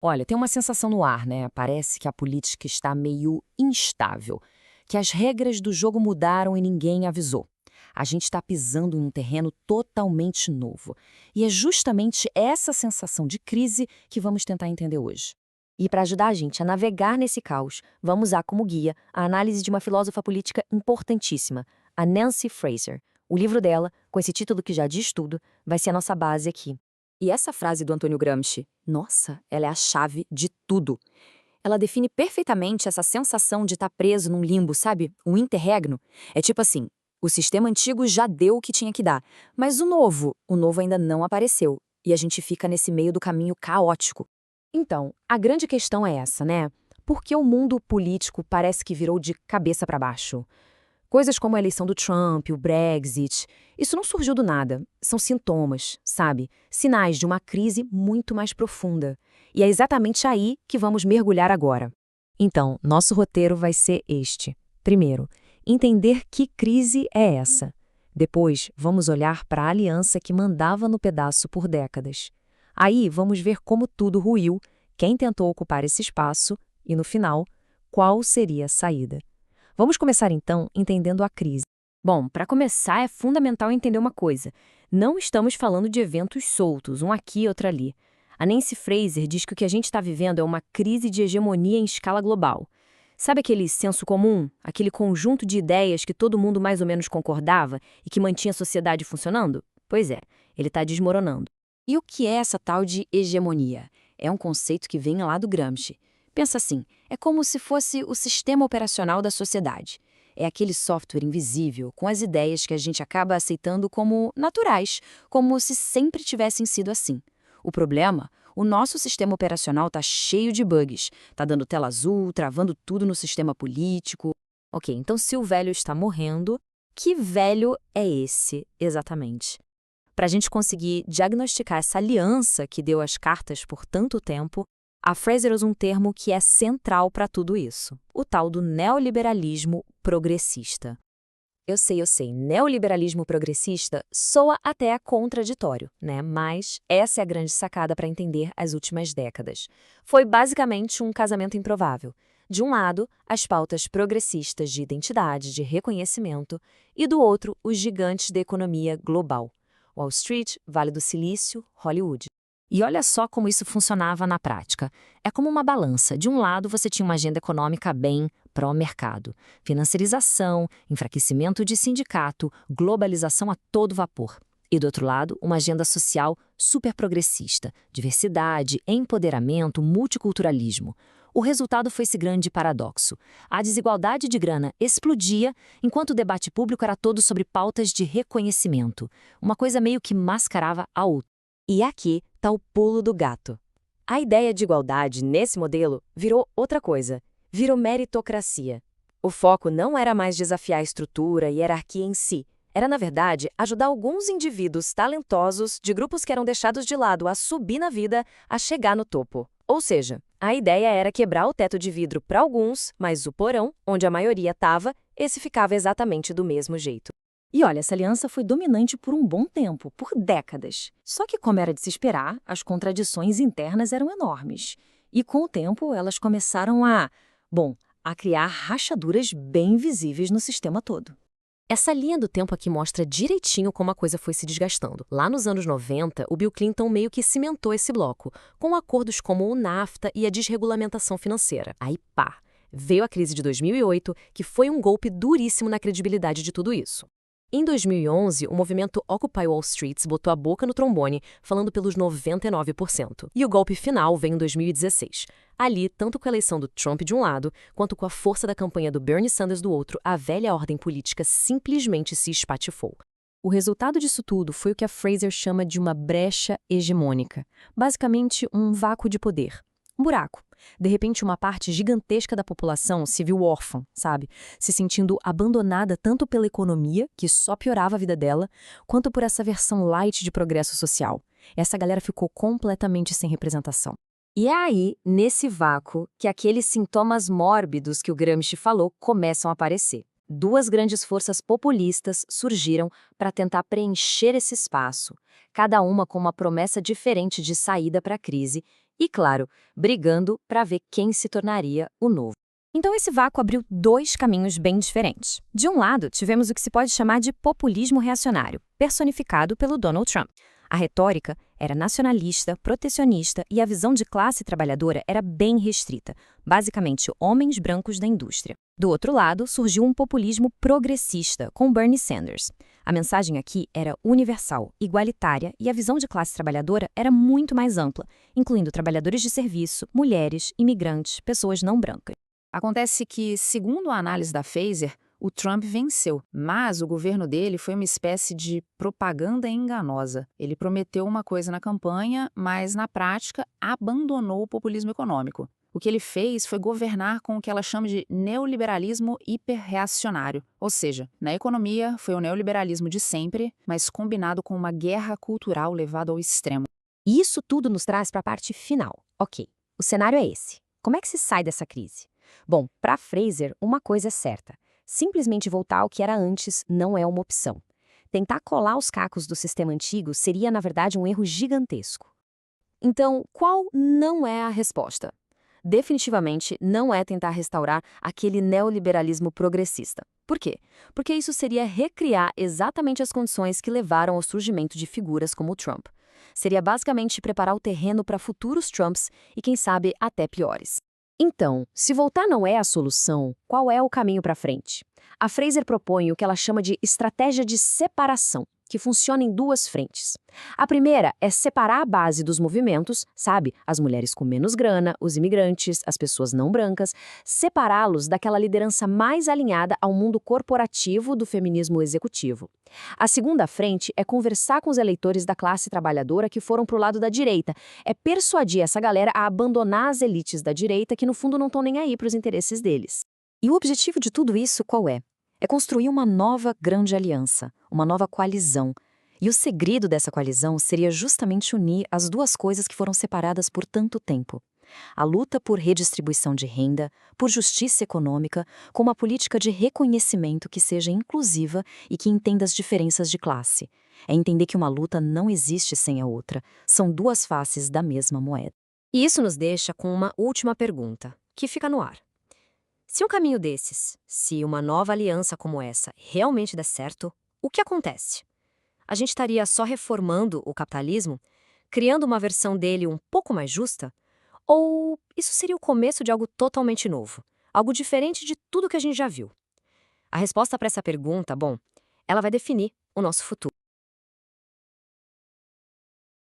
Olha, tem uma sensação no ar, né? Parece que a política está meio instável, que as regras do jogo mudaram e ninguém avisou. A gente está pisando em um terreno totalmente novo. E é justamente essa sensação de crise que vamos tentar entender hoje. E para ajudar a gente a navegar nesse caos, vamos usar como guia a análise de uma filósofa política importantíssima, a Nancy Fraser. O livro dela, com esse título que já diz tudo, vai ser a nossa base aqui. E essa frase do Antônio Gramsci, nossa, ela é a chave de tudo. Ela define perfeitamente essa sensação de estar preso num limbo, sabe? Um interregno. É tipo assim, o sistema antigo já deu o que tinha que dar, mas o novo ainda não apareceu. E a gente fica nesse meio do caminho caótico. Então, a grande questão é essa, né? Por que o mundo político parece que virou de cabeça para baixo? Coisas como a eleição do Trump, o Brexit, isso não surgiu do nada. São sintomas, sabe? Sinais de uma crise muito mais profunda. E é exatamente aí que vamos mergulhar agora. Então, nosso roteiro vai ser este. Primeiro, entender que crise é essa. Depois, vamos olhar para a aliança que mandava no pedaço por décadas. Aí, vamos ver como tudo ruiu, quem tentou ocupar esse espaço e, no final, qual seria a saída. Vamos começar então entendendo a crise. Bom, para começar é fundamental entender uma coisa. Não estamos falando de eventos soltos, um aqui e outro ali. A Nancy Fraser diz que o que a gente está vivendo é uma crise de hegemonia em escala global. Sabe aquele senso comum, aquele conjunto de ideias que todo mundo mais ou menos concordava e que mantinha a sociedade funcionando? Pois é, ele está desmoronando. E o que é essa tal de hegemonia? É um conceito que vem lá do Gramsci. Pensa assim, é como se fosse o sistema operacional da sociedade. É aquele software invisível com as ideias que a gente acaba aceitando como naturais, como se sempre tivessem sido assim. O problema? O nosso sistema operacional está cheio de bugs. Está dando tela azul, travando tudo no sistema político. Ok, então se o velho está morrendo, que velho é esse exatamente? Para a gente conseguir diagnosticar essa aliança que deu as cartas por tanto tempo, a Fraser usa um termo que é central para tudo isso, o tal do neoliberalismo progressista. Eu sei, neoliberalismo progressista soa até contraditório, né? Mas essa é a grande sacada para entender as últimas décadas. Foi basicamente um casamento improvável. De um lado, as pautas progressistas de identidade, de reconhecimento, e do outro, os gigantes da economia global. Wall Street, Vale do Silício, Hollywood. E olha só como isso funcionava na prática. É como uma balança. De um lado, você tinha uma agenda econômica bem pró-mercado. Financiarização, enfraquecimento de sindicato, globalização a todo vapor. E do outro lado, uma agenda social super progressista. Diversidade, empoderamento, multiculturalismo. O resultado foi esse grande paradoxo. A desigualdade de grana explodia, enquanto o debate público era todo sobre pautas de reconhecimento. Uma coisa meio que mascarava a outra. E aqui está o pulo do gato. A ideia de igualdade nesse modelo virou outra coisa, virou meritocracia. O foco não era mais desafiar a estrutura e hierarquia em si. Era, na verdade, ajudar alguns indivíduos talentosos de grupos que eram deixados de lado a subir na vida, a chegar no topo. Ou seja, a ideia era quebrar o teto de vidro para alguns, mas o porão, onde a maioria estava, esse ficava exatamente do mesmo jeito. E olha, essa aliança foi dominante por um bom tempo, por décadas. Só que, como era de se esperar, as contradições internas eram enormes. E com o tempo, elas começaram a criar rachaduras bem visíveis no sistema todo. Essa linha do tempo aqui mostra direitinho como a coisa foi se desgastando. Lá nos anos 90, o Bill Clinton meio que cimentou esse bloco, com acordos como o NAFTA e a desregulamentação financeira. Aí, pá, veio a crise de 2008, que foi um golpe duríssimo na credibilidade de tudo isso. Em 2011, o movimento Occupy Wall Street botou a boca no trombone, falando pelos 99%. E o golpe final veio em 2016. Ali, tanto com a eleição do Trump de um lado, quanto com a força da campanha do Bernie Sanders do outro, a velha ordem política simplesmente se espatifou. O resultado disso tudo foi o que a Fraser chama de uma brecha hegemônica. Basicamente, um vácuo de poder. Um buraco. De repente, uma parte gigantesca da população se viu órfã, sabe? Se sentindo abandonada tanto pela economia, que só piorava a vida dela, quanto por essa versão light de progresso social. Essa galera ficou completamente sem representação. E é aí, nesse vácuo, que aqueles sintomas mórbidos que o Gramsci falou começam a aparecer. Duas grandes forças populistas surgiram para tentar preencher esse espaço, cada uma com uma promessa diferente de saída para a crise, E, claro, brigando para ver quem se tornaria o novo. Então, esse vácuo abriu dois caminhos bem diferentes. De um lado, tivemos o que se pode chamar de populismo reacionário, personificado pelo Donald Trump. A retórica era nacionalista, protecionista e a visão de classe trabalhadora era bem restrita, basicamente homens brancos da indústria. Do outro lado, surgiu um populismo progressista, com Bernie Sanders. A mensagem aqui era universal, igualitária e a visão de classe trabalhadora era muito mais ampla, incluindo trabalhadores de serviço, mulheres, imigrantes, pessoas não brancas. Acontece que, segundo a análise da Fraser, o Trump venceu, mas o governo dele foi uma espécie de propaganda enganosa. Ele prometeu uma coisa na campanha, mas na prática abandonou o populismo econômico. O que ele fez foi governar com o que ela chama de neoliberalismo hiperreacionário. Ou seja, na economia foi o neoliberalismo de sempre, mas combinado com uma guerra cultural levada ao extremo. E isso tudo nos traz para a parte final. Ok, o cenário é esse. Como é que se sai dessa crise? Bom, para Fraser, uma coisa é certa. Simplesmente voltar ao que era antes não é uma opção. Tentar colar os cacos do sistema antigo seria, na verdade, um erro gigantesco. Então, qual não é a resposta? Definitivamente não é tentar restaurar aquele neoliberalismo progressista. Por quê? Porque isso seria recriar exatamente as condições que levaram ao surgimento de figuras como o Trump. Seria basicamente preparar o terreno para futuros Trumps e, quem sabe, até piores. Então, se voltar não é a solução, qual é o caminho para frente? A Fraser propõe o que ela chama de estratégia de separação, que funciona em duas frentes. A primeira é separar a base dos movimentos, sabe? As mulheres com menos grana, os imigrantes, as pessoas não brancas, separá-los daquela liderança mais alinhada ao mundo corporativo do feminismo executivo. A segunda frente é conversar com os eleitores da classe trabalhadora que foram para o lado da direita, é persuadir essa galera a abandonar as elites da direita que no fundo não estão nem aí para os interesses deles. E o objetivo de tudo isso qual é? É construir uma nova grande aliança, uma nova coalizão. E o segredo dessa coalizão seria justamente unir as duas coisas que foram separadas por tanto tempo. A luta por redistribuição de renda, por justiça econômica, com uma política de reconhecimento que seja inclusiva e que entenda as diferenças de classe. É entender que uma luta não existe sem a outra, são duas faces da mesma moeda. E isso nos deixa com uma última pergunta, que fica no ar. Se um caminho desses, se uma nova aliança como essa realmente der certo, o que acontece? A gente estaria só reformando o capitalismo, criando uma versão dele um pouco mais justa? Ou isso seria o começo de algo totalmente novo, algo diferente de tudo que a gente já viu? A resposta para essa pergunta, bom, ela vai definir o nosso futuro.